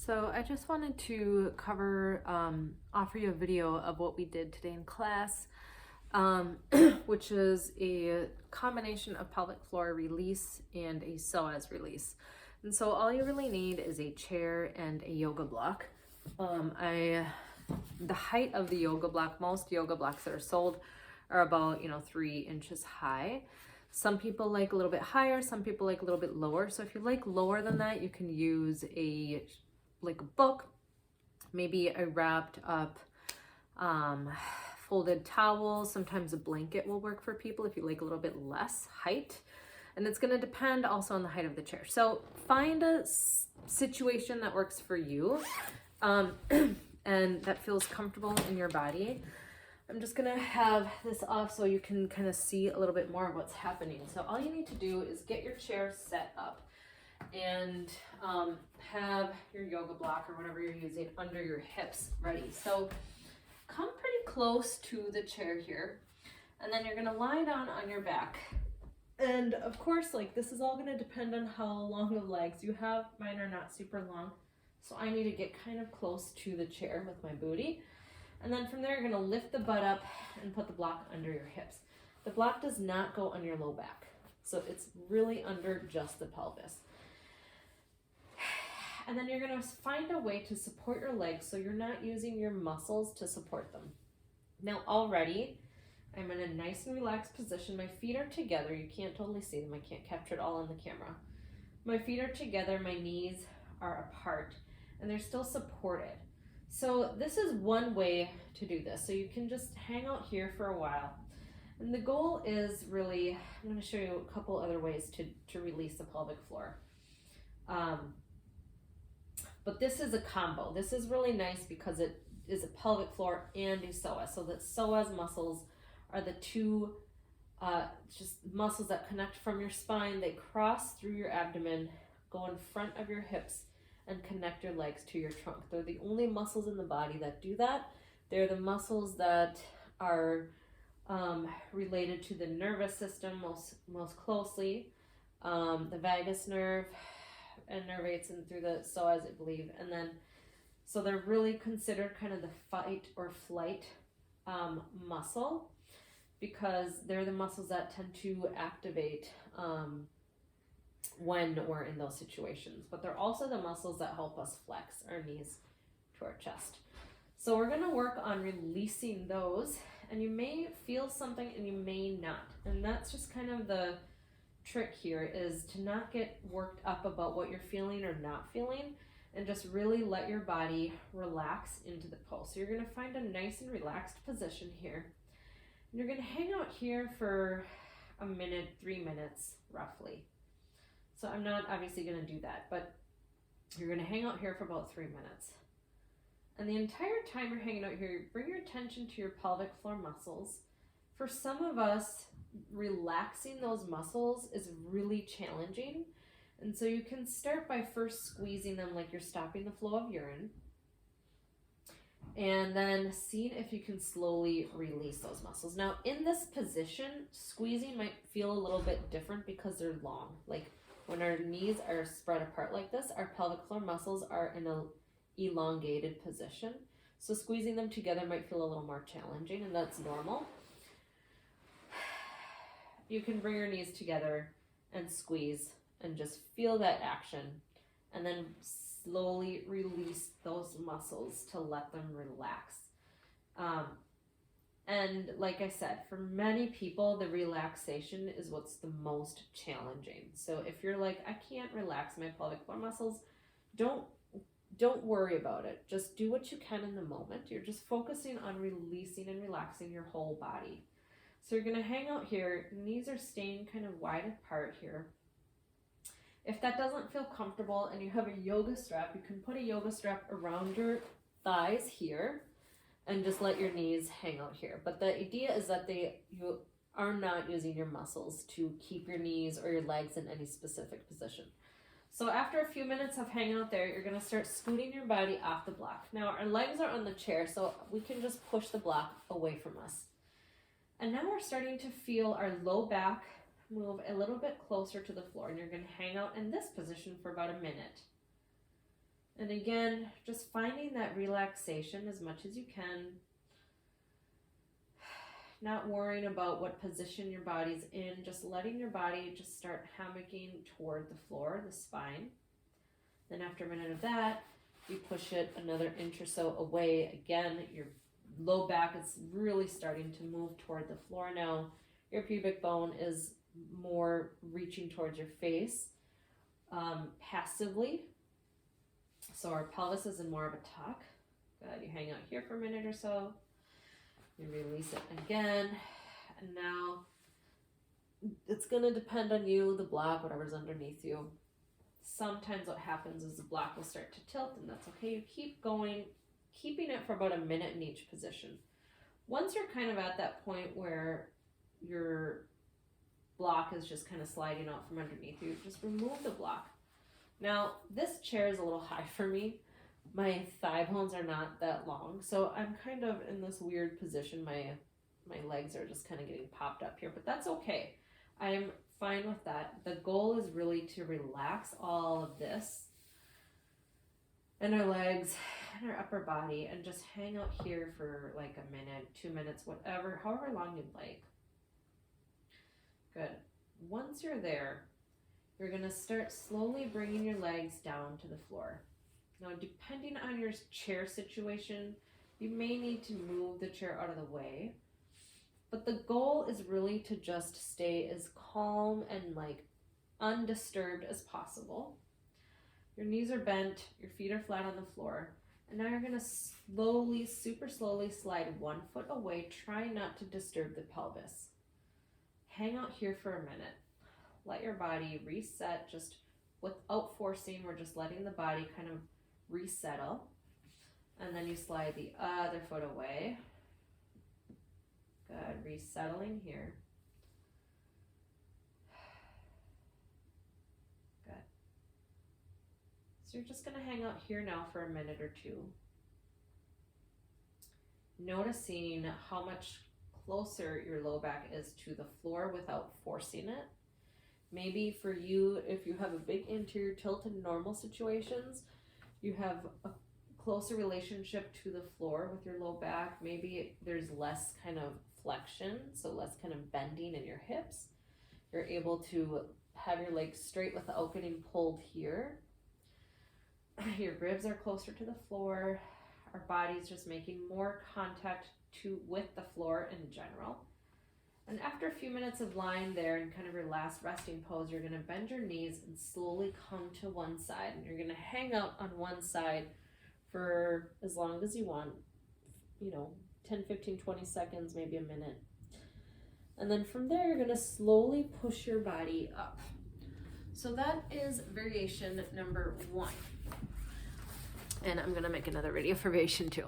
So I just wanted to offer you a video of what we did today in class, which is a combination of pelvic floor release and a psoas release. And so all you really need is a chair and a yoga block. The height of the yoga block, most yoga blocks that are sold are about 3 inches high. Some people like a little bit higher, some people like a little bit lower. So if you like lower than that, you can use a book, maybe a wrapped up folded towel. Sometimes a blanket will work for people if you like a little bit less height. And it's going to depend also on the height of the chair. So find a situation that works for you and that feels comfortable in your body. I'm just going to have this off so you can kind of see a little bit more of what's happening. So all you need to do is get your chair set up and have your yoga block or whatever you're using under your hips ready. So come pretty close to the chair here, and then you're going to lie down on your back. And of course, this is all going to depend on how long of legs you have. Mine are not super long, so I need to get kind of close to the chair with my booty. And then from there, you're going to lift the butt up and put the block under your hips. The block does not go on your low back, so it's really under just the pelvis. And then you're going to find a way to support your legs so you're not using your muscles to support them. Now already, I'm in a nice and relaxed position. My feet are together. You can't totally see them. I can't capture it all on the camera. My feet are together. My knees are apart, and they're still supported. So this is one way to do this. So you can just hang out here for a while. And the goal is really, I'm going to show you a couple other ways to release the pelvic floor. But this is a combo. This is really nice because it is a pelvic floor and a psoas. So the psoas muscles are the two just muscles that connect from your spine. They cross through your abdomen, go in front of your hips, and connect your legs to your trunk. They're the only muscles in the body that do that. They're the muscles that are related to the nervous system most closely. The vagus nerve innervates in through the psoas, I believe. And then, so they're really considered kind of the fight or flight muscle, because they're the muscles that tend to activate when we're in those situations. But they're also the muscles that help us flex our knees to our chest. So we're going to work on releasing those, and you may feel something and you may not. And that's just kind of the trick here, is to not get worked up about what you're feeling or not feeling, and just really let your body relax into the pose. So you're going to find a nice and relaxed position here. And you're going to hang out here for a minute, 3 minutes roughly. So I'm not obviously going to do that, but you're going to hang out here for about 3 minutes. And the entire time you're hanging out here, bring your attention to your pelvic floor muscles. For some of us, relaxing those muscles is really challenging. And so you can start by first squeezing them like you're stopping the flow of urine. And then seeing if you can slowly release those muscles. Now in this position, squeezing might feel a little bit different because they're long. Like when our knees are spread apart like this, our pelvic floor muscles are in an elongated position. So squeezing them together might feel a little more challenging, and that's normal. You can bring your knees together and squeeze and just feel that action, and then slowly release those muscles to let them relax. And like I said, for many people, the relaxation is what's the most challenging. So if you're like, I can't relax my pelvic floor muscles, don't worry about it. Just do what you can in the moment. You're just focusing on releasing and relaxing your whole body. So you're going to hang out here. Knees are staying kind of wide apart here. If that doesn't feel comfortable and you have a yoga strap, you can put a yoga strap around your thighs here and just let your knees hang out here. But the idea is that you are not using your muscles to keep your knees or your legs in any specific position. So after a few minutes of hanging out there, you're going to start scooting your body off the block. Now our legs are on the chair, so we can just push the block away from us. And now we're starting to feel our low back move a little bit closer to the floor, and you're going to hang out in this position for about a minute. And again, just finding that relaxation as much as you can. Not worrying about what position your body's in, just letting your body just start hammocking toward the floor, the spine. Then after a minute of that, you push it another inch or so away. Again, your low back is really starting to move toward the floor now. Your pubic bone is more reaching towards your face passively. So our pelvis is in more of a tuck. Good, you hang out here for a minute or so. You release it again. And now it's going to depend on you, the block, whatever's underneath you. Sometimes what happens is the block will start to tilt, and that's okay. You keep going, keeping it for about a minute in each position. Once you're kind of at that point where your block is just kind of sliding out from underneath you, just remove the block. Now, this chair is a little high for me. My thigh bones are not that long, so I'm kind of in this weird position. My legs are just kind of getting popped up here, but that's okay. I'm fine with that. The goal is really to relax all of this and our legs and our upper body and just hang out here for like a minute, 2 minutes, whatever, however long you'd like. Good. Once you're there, you're going to start slowly bringing your legs down to the floor. Now, depending on your chair situation, you may need to move the chair out of the way. But the goal is really to just stay as calm and like undisturbed as possible. Your knees are bent, your feet are flat on the floor. And now you're going to slowly, super slowly slide 1 foot away. Try not to disturb the pelvis. Hang out here for a minute. Let your body reset just without forcing. We're just letting the body kind of resettle. And then you slide the other foot away. Good, resettling here. Good. So you're just going to hang out here now for a minute or two. Noticing how much closer your low back is to the floor without forcing it. Maybe for you, if you have a big anterior tilt in normal situations, you have a closer relationship to the floor with your low back. Maybe there's less kind of flexion, so less kind of bending in your hips. You're able to have your legs straight without getting pulled here. Your ribs are closer to the floor. Our body's just making more contact with the floor in general. And after a few minutes of lying there in kind of your last resting pose, you're going to bend your knees and slowly come to one side. And you're going to hang out on one side for as long as you want, 10, 15, 20 seconds, maybe a minute. And then from there, you're going to slowly push your body up. So that is variation number 1. And I'm going to make another video for variation 2.